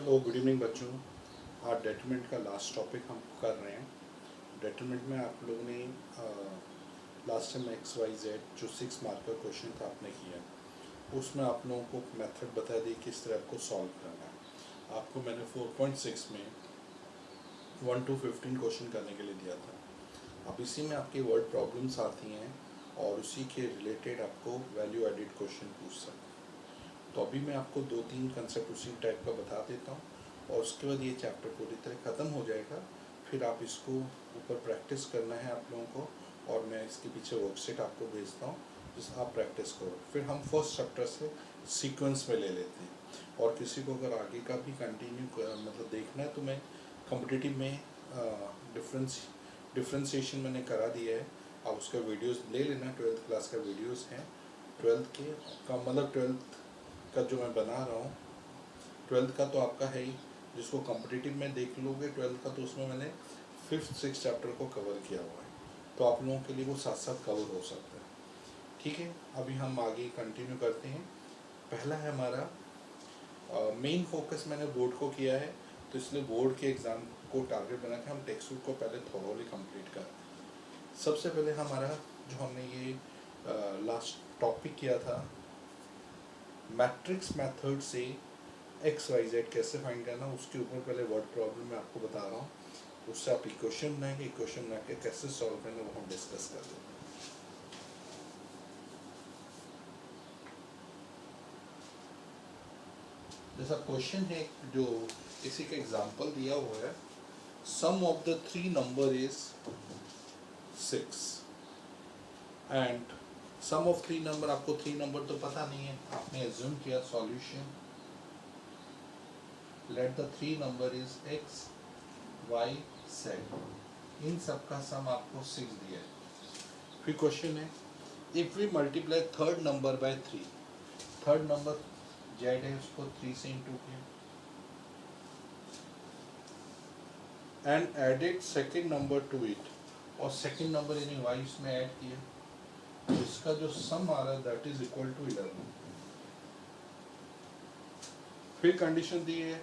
Good evening बच्चों। आज determinant का लास्ट टॉपिक हम कर रहे हैं। डेटरमिनेंट में आप लोगों ने last time x y z जो 6 मार्क का क्वेश्चन था आपने किया, उसमें आप लोगों को मेथड बता दी किस तरह आपको सॉल्व करना है। आपको मैंने 4.6 में 1 to 15 क्वेश्चन करने के लिए दिया था। अब इसी में आपकी वर्ड प्रॉब्लम्स आती हैं और उसी के रिलेटेड आपको वैल्यू एडिड क्वेश्चन पूछ सकते हैं। तो अभी मैं आपको 2-3 कंसेप्ट उसी टाइप का बता देता हूँ और उसके बाद ये चैप्टर पूरी तरह ख़त्म हो जाएगा। फिर आप इसको ऊपर प्रैक्टिस करना है आप लोगों को, और मैं इसके पीछे वर्कशीट आपको भेजता हूँ जिससे आप प्रैक्टिस करो। फिर हम फर्स्ट चैप्टर से सीक्वेंस में ले लेते हैं, और किसी को अगर आगे का भी कंटिन्यू मतलब देखना है तो मैं कॉम्पिटिटिव में डिफ्रेंसिएशन मैंने करा दिया है, आप उसका वीडियोस ले लेना। 12th क्लास का वीडियोस हैं, 12th के का मतलब 12th का जो मैं बना रहा हूँ। 12th का तो आपका है ही, जिसको कॉम्पिटिटिव में देख लोगे 12th का, तो उसमें मैंने 5th 6th चैप्टर को कवर किया हुआ है, तो आप लोगों के लिए वो साथ साथ कवर हो सकता है। ठीक है, अभी हम आगे कंटिन्यू करते हैं। पहला है हमारा मेन फोकस मैंने बोर्ड को किया है, तो इसलिए बोर्ड के एग्ज़ाम को टारगेट बना के हम टेक्स्ट बुक को पहले थोरोली कंप्लीट करते हैं। सबसे पहले हमारा जो हमने ये लास्ट टॉपिक किया था, मैट्रिक्स मेथड से एक्स वाई जेड कैसे फाइंड करना, उसके ऊपर पहले वर्ड प्रॉब्लम मैं आपको बता रहा हूँ। उससे आप इक्वेशन बनाएंगे, इक्वेशन बना के कैसे सॉल्व करेंगे वो हम डिस्कस कर लेंगे। जैसा क्वेश्चन है जो किसी का एग्जांपल दिया हुआ है, sum of the 3 number is 6 and sum of 3 number, आपको 3 नंबर तो पता नहीं है, आपने एज्यूम किया solution let the 3 number is x y z, इन सब का सम आपको 6 दिया है। फिर क्वेश्चन है if we multiply third number by 3, third number z है उसको 3 से इंटू किया, and added second number to it, और सेकेंड नंबर यानी वाई इसमें ऐड किया, तो इसका जो सम आ रहा है दैट इज इक्वल टू 11। फिर कंडीशन दी है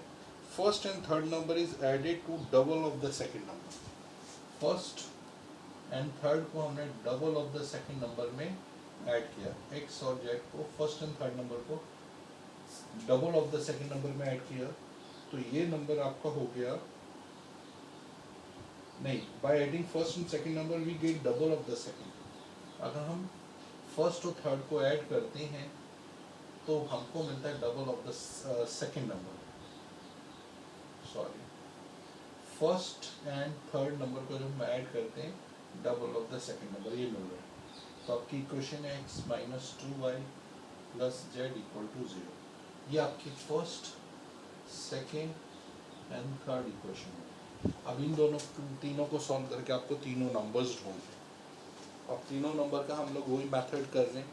first and third number is added to double of the second number, first and third को हमने double of the second number में ऐड किया, एक्स और जेड को फर्स्ट एंड थर्ड नंबर को double of the second number में add किया, तो ये नंबर आपका हो गया, नहीं, by adding first and second number we get double of the second. अगर हम फर्स्ट और थर्ड को ऐड करते हैं तो हमको मिलता है double of the second number, sorry first and third number को जब हम ऐड करते हैं double of the second number ये मिल रहा है। तो आपकी इक्वेशन है x minus 2y plus z equal to 0। ये आपकी first second and third equation है। अब इन दोनों तीनों को सॉल्व करके आपको तीनों नंबर्स ढूंढने, अब तीनों नंबर का हम लोग वही मेथड कर रहे हैं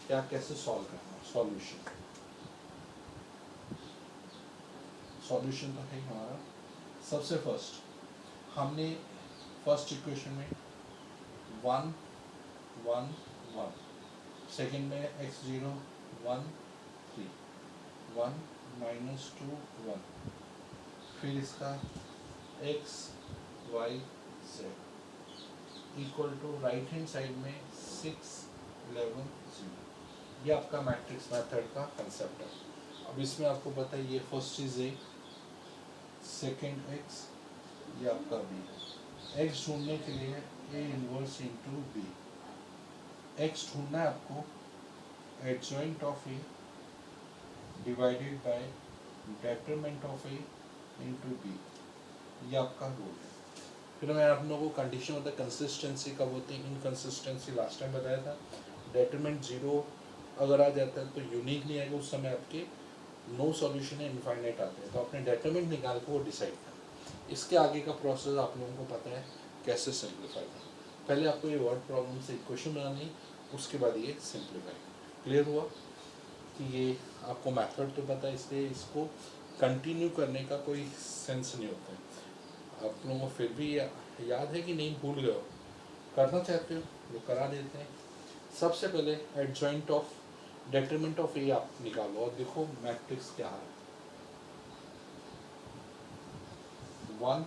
क्या कैसे सॉल्व करना। सॉल्यूशन तो है हमारा, सबसे फर्स्ट हमने फर्स्ट इक्वेशन में 1 1 1, सेकेंड में x0 1 3 1 माइनस 2 1, फिर इसका x y z equal to right hand side में 6 11 0। ये आपका मैट्रिक्स मेथड का कंसेप्ट है। अब इसमें आपको पता है ये फर्स्ट चीज़ है, सेकेंड x, ये आपका b है। x ढूंढने के लिए a inverse into b, x ढूंढना है आपको adjoint of a divided by determinant of a into b, ये आपका रूल है। फिर मैं आप लोगों को कंडीशन होता है कंसिस्टेंसी कब होती है, इनकंसिस्टेंसी लास्ट टाइम बताया था। डेटरमिनेंट 0 अगर आ जाता है तो यूनिक नहीं आएगा, उस समय आपके नो सॉल्यूशन है, इनफाइनाइट आते हैं, तो आपने डेटरमिनेंट निकाल के वो डिसाइड करना। इसके आगे का प्रोसेस आप लोगों को पता है कैसे सिंप्लीफाई करना। पहले आपको ये वर्ड प्रॉब्लम से इक्वेशन बनानी, उसके बाद ये सिंप्लीफाई। क्लियर हुआ कि ये आपको मेथड तो पता है, इसलिए इसको कंटिन्यू करने का कोई सेंस नहीं होता है। आप लोगों को फिर भी याद है कि नहीं, भूल गए हो, करना चाहते हो वो करा देते हैं। सबसे पहले एडजॉइंट ऑफ डेटरमिनेंट ऑफ ए आप निकालो और देखो मैट्रिक्स क्या है। वन,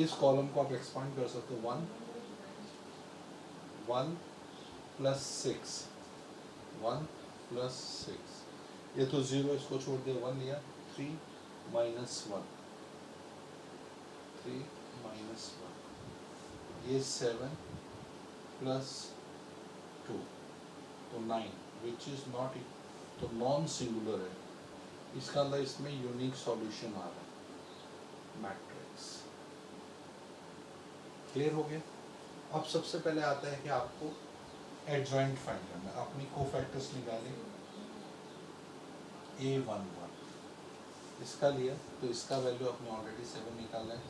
इस कॉलम को आप एक्सपांड कर सकते हो, one, one plus six, one plus six, ये तो जीरो, इसको छोड़ दिया, वन लिया, three minus one, three minus one, ये सेवन प्लस टू, तो नाइन, विच इज नॉट, तो नॉन सिंगुलर है, इसका अंदर इसमें यूनिक सॉल्यूशन आ रहा है, मैट्रिक्स। क्लियर हो गया। अब सबसे पहले आता है कि आपको एडजॉइंट फाइंड करना है, अपनी कोफैक्टर्स निकालें, A11 इसका लिया तो इसका वैल्यू आपने ऑलरेडी 7 निकाला है,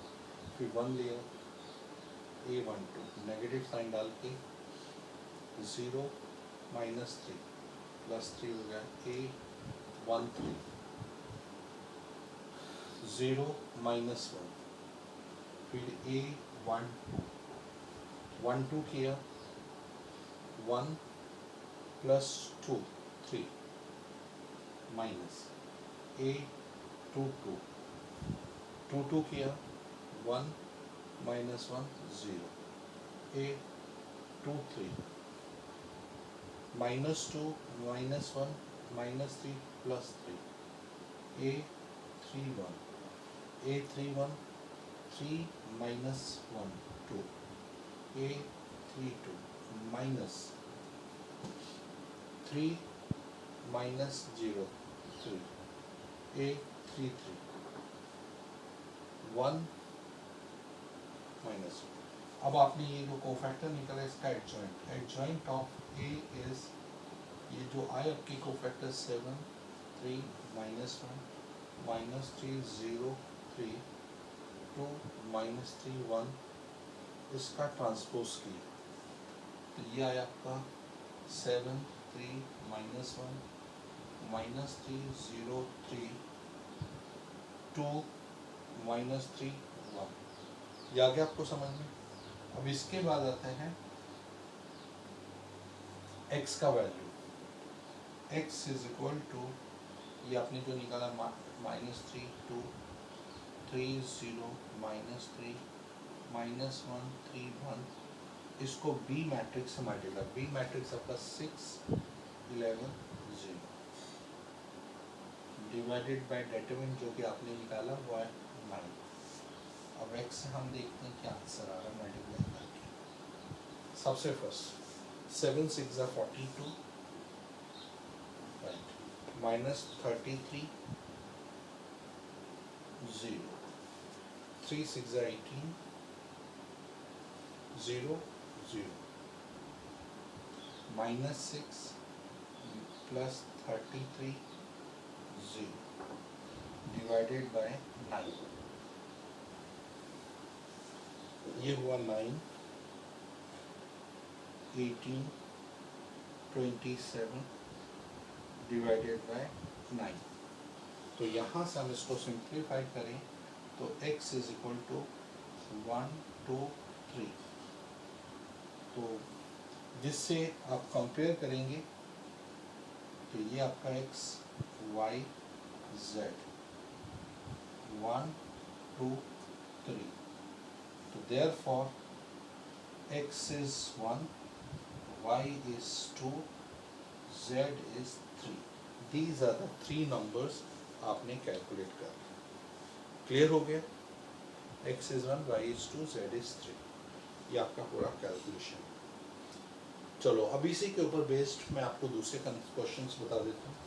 फिर 1 लिया, A12 नेगेटिव साइन डाल के 0 माइनस 3 प्लस 3 हो गया, A13 0 माइनस 1, फिर A12 1 2 किया, 1 प्लस 2 3 माइनस A22 2 2 किया, 1 minus 1 0, A23 minus 2 minus 1 minus 3 plus 3, A31 A31 3 minus 1 2, A32 minus 3 minus 0 3, A33 1 minus. अब आपने ये जो कोफैक्टर निकला इसका adjoint, adjoint of A is, ये जो आए आपकी कोफैक्टर 7 3 माइनस 1 माइनस 3 0 3 2 माइनस 3 1, इसका ट्रांसपोज किया तो ये आया आपका 7 3 माइनस 1 माइनस 3 0 3 2 माइनस 3 1, ये आ गया आपको समझ में। अब इसके बाद आता है x का value, x is equal to, ये आपने जो निकाला माइनस 3 2 3 0 माइनस 3 माइनस 1 3 1, इसको बी मैट्रिक्स से मल्टीप्लाई, बी मैट्रिक्स आपका 6 11 0 डिवाइडेड बाय डेटरमिनेंट जो कि आपने निकाला वो है 9। अब x से हम देखते हैं क्या आंसर आ रहा है मल्टीप्लाई करके। सबसे first 7 6 42 right, minus 33 0, 3 6 18 0 0, minus 6 plus 33 0 divided by 9, ये हुआ 9 18 27 डिवाइडेड बाय 9। तो यहाँ से हम इसको सिंप्लीफाई करें तो x इज इक्वल टू 1 2 3, तो जिससे आप कंपेयर करेंगे तो ये आपका x y z 1 2 3, तो therefore x is 1 y is 2 z is 3, these are the three numbers आपने कैलकुलेट कर। क्लियर हो गया, x is 1 y is 2 z is 3, ये आपका पूरा कैलकुलेशन। चलो अब इसी के ऊपर बेस्ड मैं आपको दूसरे क्वेश्चंस बता देता हूँ।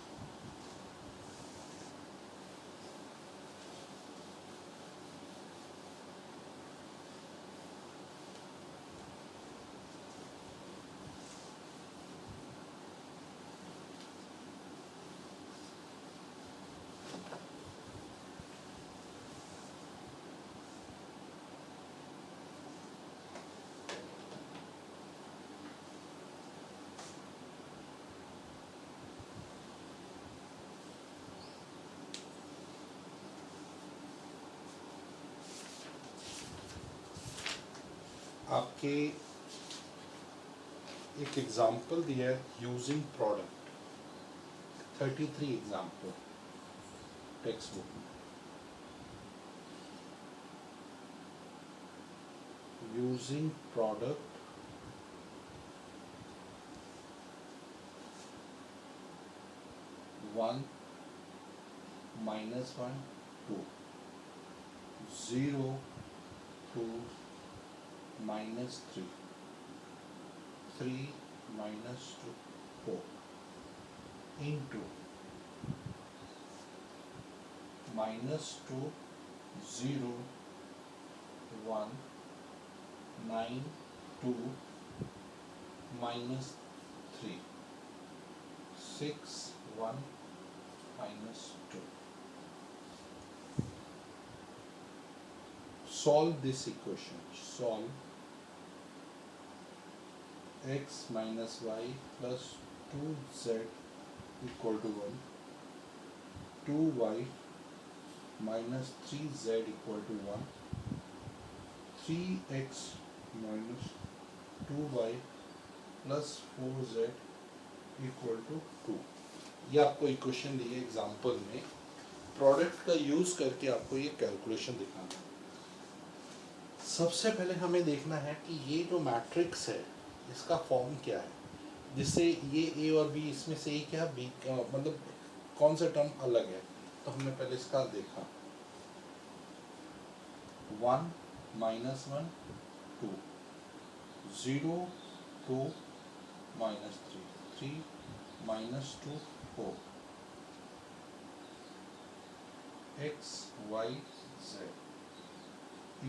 आपके एक एग्जाम्पल दिया है using product, 33 example text book में। using product one minus one two, 0 2 minus 3, 3 minus 2 4 into minus 2 0 1 9 2 minus 3 6 1 minus 2. Solve this equation. Solve x minus y plus 2z equal to 1, 2y minus 3z equal to 1, 3x minus 2y plus 4z equal to 2. ये आपको equation दी है example में, product का use करके आपको ये calculation दिखाना है. सबसे पहले हमें देखना है कि ये जो मैट्रिक्स है इसका फॉर्म क्या है, जिससे ये ए और बी, इसमें से ए क्या बी मतलब कौन सा टर्म अलग है. तो हमने पहले इसका देखा 1 minus 1 2, 0 2 minus 3, 3 minus 2 4, x y z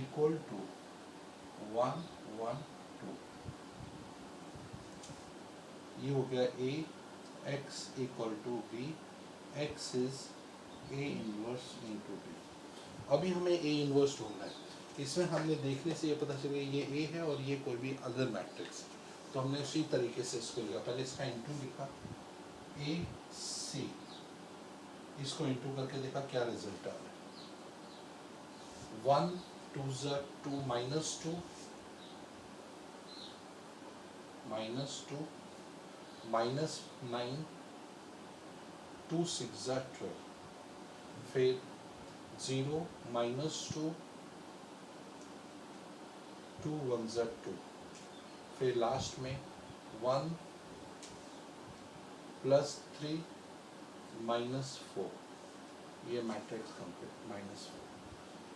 equal to 1 1 2. ये हो गया a, x equal to b, x is a inverse into b. अभी हमें a inverse ढूंढना है. इसमें हमने देखने से ये पता चला ये a है और ये कोई भी अदर मैट्रिक्स, तो हमने उसी तरीके से इसको लिखा. पहले इसका इंटू लिखा a c, इसको इंटू करके देखा क्या रिजल्ट आ रहा है. 1 2 2 minus 2 minus 2 minus 9 2 6 12, फिर 0 minus 2 2 1 2, फिर लास्ट में 1 प्लस 3 माइनस 4, ये मैट्रिक्स कंप्लीट माइनस 4.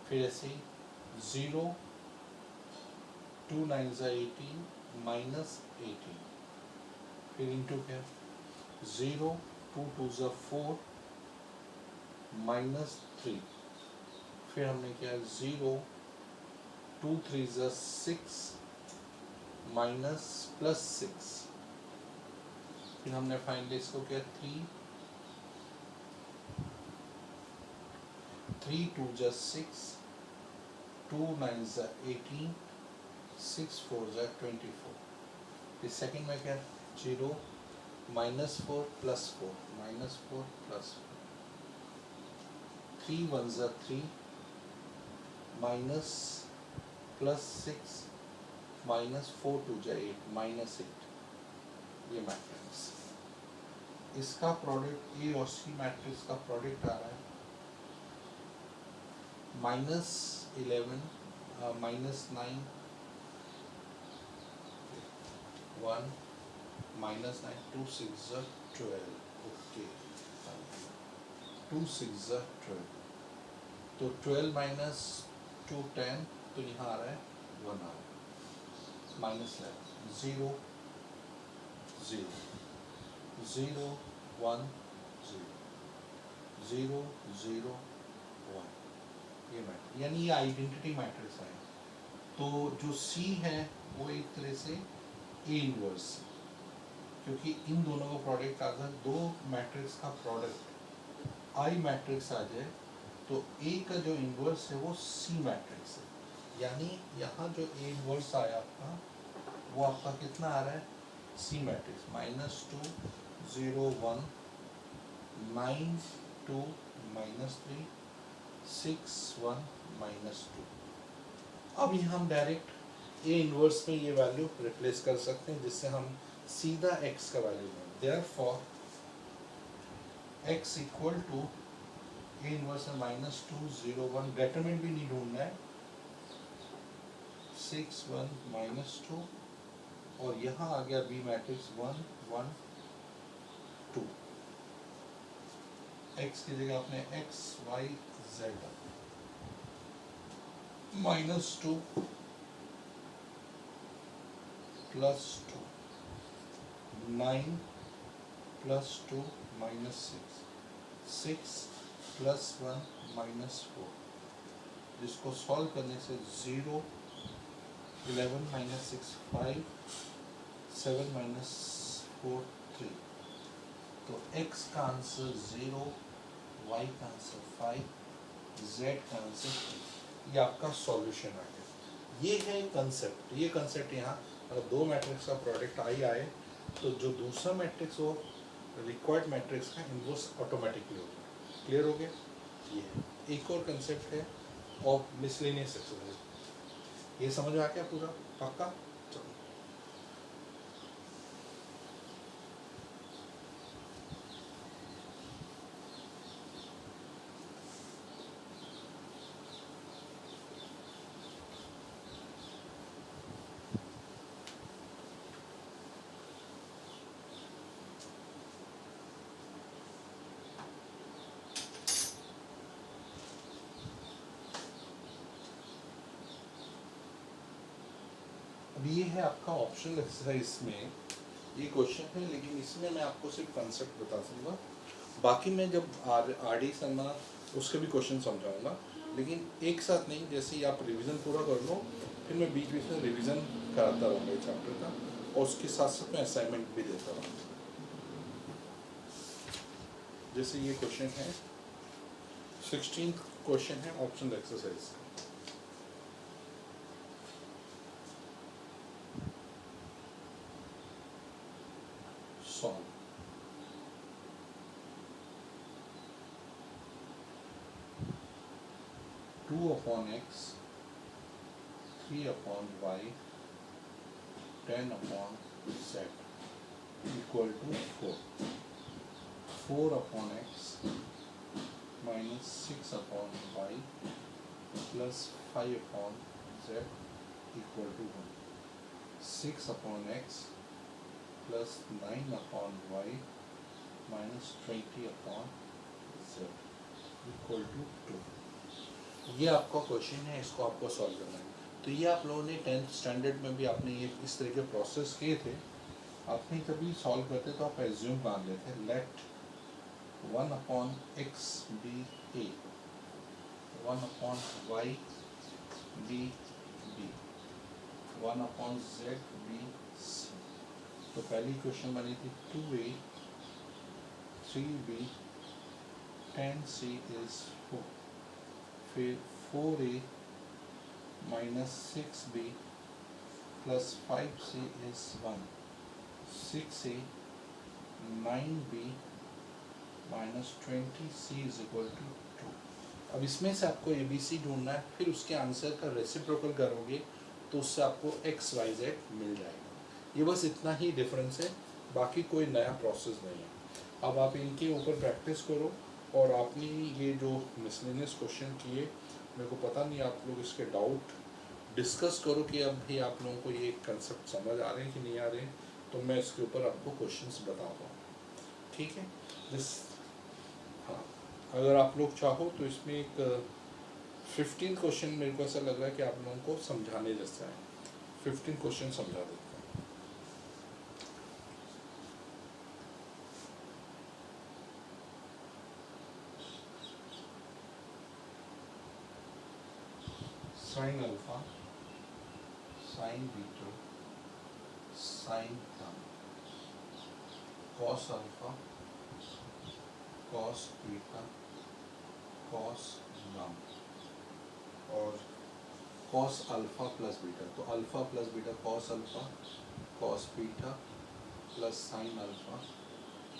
फिर ऐसे ही 0 2 9 18 माइनस 18, फिर इंटू क्या 0 2 2 4 माइनस 3, फिर हमने क्या 0 2 3 6 माइनस प्लस 6, फिर हमने फाइनली इसको क्या 3 2 6 2 9 18 6 4 24. फिर सेकेंड में क्या 0 minus 4 plus 4 minus 4 plus 4, 3 1 3 minus plus 6 minus 4 2 8 minus 8. ये मैट्रिक्स, इसका प्रोडक्ट ए और सी मैट्रिक्स का प्रोडक्ट आ रहा है माइनस 11 माइनस 9 1 माइनस 9 2 6 12. ओके 2 6 12, तो 12 माइनस 2 10, तो यहाँ आ रहा है 1 आ रहा है माइनस 0 0 0 1 0 0 0 1. ये मैट्रिक्स यानी ये आइडेंटिटी मैट्रिक्स है. तो जो C है वो एक तरह से A इनवर्स, क्योंकि इन दोनों का प्रोडक्ट अगर दो मैट्रिक्स का प्रोडक्ट I मैट्रिक्स आ जाए तो A का जो इनवर्स है वो C मैट्रिक्स है. यानी यहाँ जो A इनवर्स आया आपका वो आपका कितना आ रहा है C मैट्रिक्स -2 0 1 9 2 -3 6 1 -2. अब यहाँ हम डायरेक्ट A इनवर्स में ये वैल्यू रिप्लेस कर सकते हैं, जिससे हम सीधा x का वैल्यू लें. Therefore x equal to A inverse है -2 0 1. डिटरमिनेंट भी नहीं ढूंढना है, 6 1 माइनस 2, और यहाँ आ गया बी मैट्रिक्स 1 1 2। x की जगह आपने x y z minus 2 plus 2, 9 plus 2 minus 6, 6 plus 1 minus 4, जिसको सॉल्व करने से 0 11 माइनस 6 5 7 माइनस 4 3। तो x का आंसर 0, y का आंसर 5, z का आंसर 3। ये आपका सॉल्यूशन आ गया। ये है कंसेप्ट। ये कंसेप्ट यहाँ अगर दो मैट्रिक्स का प्रोडक्ट आई आए तो जो दूसरा मैट्रिक्स हो रिक्वायर्ड मैट्रिक्स का इन्वर्स ऑटोमेटिकली होगा। क्लियर हो गया? ये है। एक और कंसेप्ट है ऑफ मिसलेनियस एक्सरसाइज। ये समझ आ गया पूरा? पक्का? चलो। अब ये है आपका ऑप्शनल एक्सरसाइज में ये क्वेश्चन है, लेकिन इसमें मैं आपको सिर्फ कंसेप्ट बता सकूँगा। बाकी मैं जब आर डी शर्मा उसके भी क्वेश्चन समझाऊंगा, लेकिन एक साथ नहीं। जैसे ही आप रिवीजन पूरा कर लो फिर मैं बीच बीच में रिवीजन कराता रहूँगा चैप्टर का, और उसके साथ साथ मैं असाइनमेंट भी देता रहूँगा। जैसे ये क्वेश्चन है 16th क्वेश्चन है optional exercise. Solve. Two upon x, 3 upon y, 10 upon z equal to 4। 4 upon x minus 6 upon y plus 5 upon z equal to 1। 6 upon x plus 9 upon y minus 20 upon z equal to 2। ये आपका question है, इसको आपको solve करना है। तो ये आप लोगों ने 10th स्टैंडर्ड में भी आपने ये इस तरह के प्रोसेस किए थे। आपने कभी सॉल्व करते तो आप एज्यूम मान लेते, let 1 upon x be a, 1 upon y be b, 1 upon z be c. तो पहली क्वेश्चन बनी थी 2a 3b 10c इज 4। फिर 4a minus 6b plus 5c is 1। 6a 9b minus 20c is equal to 2। अब इसमें से आपको ABC ढूंढना है, फिर उसके आंसर का रेसिप्रोकल करोगे तो उससे आपको XYZ मिल जाएगा। ये बस इतना ही डिफरेंस है, बाकी कोई नया प्रोसेस नहीं है। अब आप इनके ऊपर प्रैक्टिस करो, और आपने ये जो मिसलेनियस क्वेश्चन किए, मेरे को पता नहीं आप लोग इसके डाउट डिस्कस करो कि अब भी आप लोगों को ये कंसेप्ट समझ आ रहे हैं कि नहीं आ रहे हैं, तो मैं इसके ऊपर आपको क्वेश्चंस बताता हूँ। ठीक है? हाँ, अगर आप लोग चाहो तो इसमें एक 15 क्वेश्चन मेरे को ऐसा लग रहा है कि आप लोगों को समझाने जैसा है। 15 क्वेश्चन समझा देते हैं। Sine alpha, sign beta, sign gamma, cos alpha, cos beta, cos gamma, और कॉस अल्फा प्लस बीटा। तो alpha plus beta cos alpha, cos beta plus sine alpha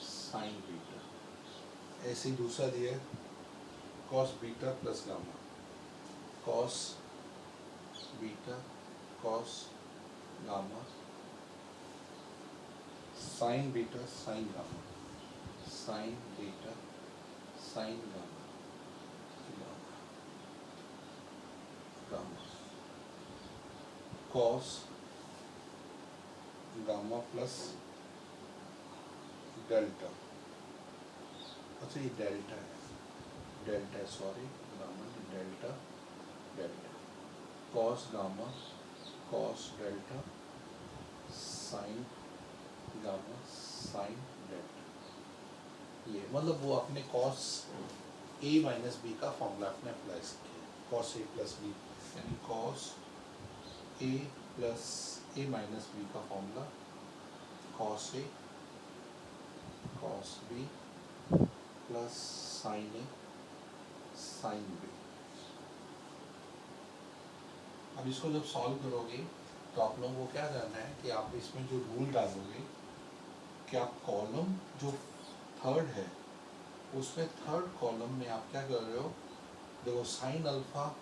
sign beta. ऐसे ही दूसरा दिया है cos beta plus gamma, cos beta cos gamma sign beta sine gamma, sign beta sine gamma gamma gamma. Cos gamma plus delta, अच्छा ये delta है sorry, gamma delta delta, cos gamma cos delta sign gamma sine delta, ये मतलब वो अपने cos A minus B का formula आपने apply किया, कॉस ए प्लस बी यानी cos A plus A minus B का formula cos A cos B plus sign A sine B. अब इसको जब सॉल्व करोगे तो आप लोगों को क्या करना है कि आप इसमें जो रूल डालोगे कि आप कॉलम जो थर्ड है उसमें थर्ड कॉलम में आप क्या कर रहे हो, देखो sine alpha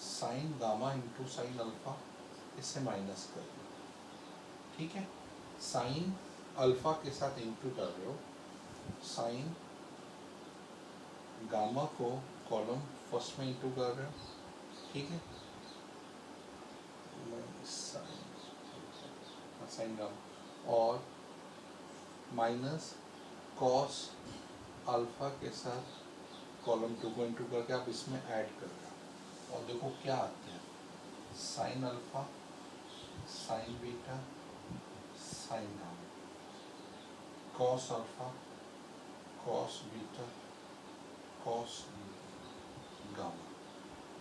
sign gamma into sine alpha, इससे माइनस कर रहे हो, ठीक है, साइन अल्फा के साथ इंटू कर रहे हो, साइन गामा को कॉलम फर्स्ट में इंटू कर रहे हो, ठीक है, साइन गामा और माइनस कॉस अल्फा के साथ कॉलम 2 को इंटू करके आप इसमें ऐड कर रहे हो और देखो क्या आते हैं, sine alpha sign beta sine gamma, cos alpha cos beta cos gamma.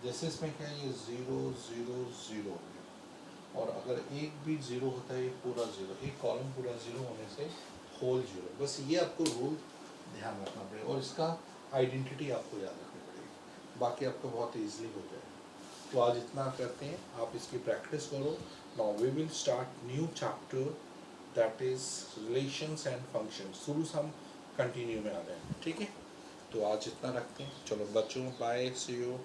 जैसे इसमें क्या है, ये 0 0 0 हो गया और अगर एक भी 0 होता है ये पूरा 0, एक कॉलम पूरा 0 होने से होल 0, बस ये आपको रूल ध्यान रखना पड़ेगा और इसका आइडेंटिटी आपको याद रखनी पड़ेगी, बाकी आपको बहुत ईजिली हो जाएगा। तो आज इतना करते हैं, आप इसकी प्रैक्टिस करो। Now we will start new chapter that is relations and functions, शुरू से हम कंटिन्यू में आ रहे हैं, ठीक है। तो आज इतना रखते हैं, चलो बच्चों बाय, सी यू।